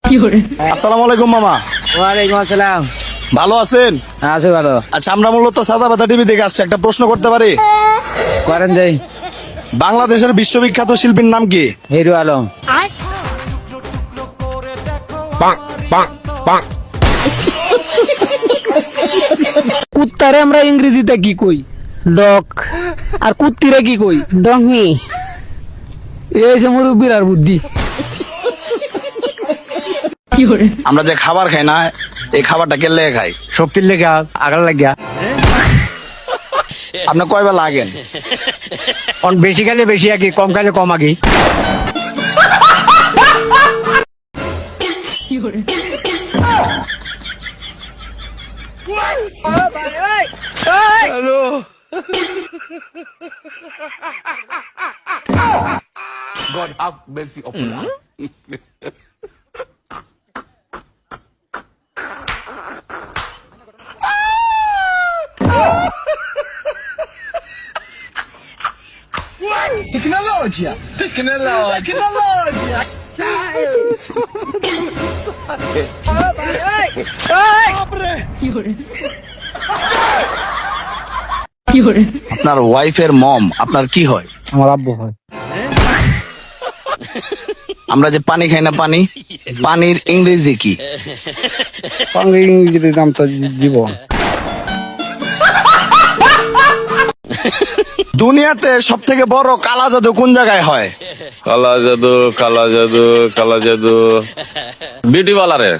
আসসালামু আলাইকুম মামা। ওয়ালাইকুম আসসালাম। ভালো আছেন? আছি ভালো। আচ্ছা, আমরা মূলত সাদা পাতা টিভি দেখে আসছি, একটা প্রশ্ন করতে পারি? করেন যাই। বাংলাদেশের বিশ্ববিখ্যাত শিল্পীর নাম কি? হিরো আলম। কুত্তারে আমরা ইংরেজিতে কি কই? ডক। আর কুত্তিরে কি কই? ডঙ্গি। এই যে মুরব্বীর আর বুদ্ধি। আমরা যে খাবার খাই না, এই খাবারটা কে লেগে খাই? শক্তির লেগা আগার লাগিয়া। আপনি কয় বেলা আগেন? বেশি খাইলে বেশি আগে, কম খাইলে কম আগে। God have mercy upon us. Tecnologia! আপনার ওয়াইফের মম আপনার কি হয়? আমার আব্বু হয়। আমরা যে পানি খাই না, পানির ইংরেজি কি? ইংরেজির নাম তো জীবন। দুনিয়াতে সব থেকে বড় কালা জাদু কোন জায়গায় হয়? কালা জাদু, কালা জাদু, কালা জাদু বিউটি পার্লারে।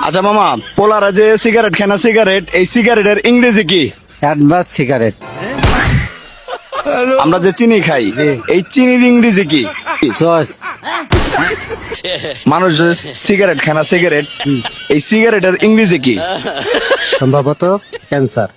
আচ্ছা মামা, পোলারা যে সিগারেট খায় না, সিগারেট, এই সিগারেটের ইংরেজি কি? Advance cigarette. আমরা যে চিনি খাই, এই চিনির ইংরেজি কি? সস। মানুষ যে সিগারেট খায় না, সিগারেট, এই সিগারেটের ইংরেজি কি? সম্ভবত ক্যান্সার।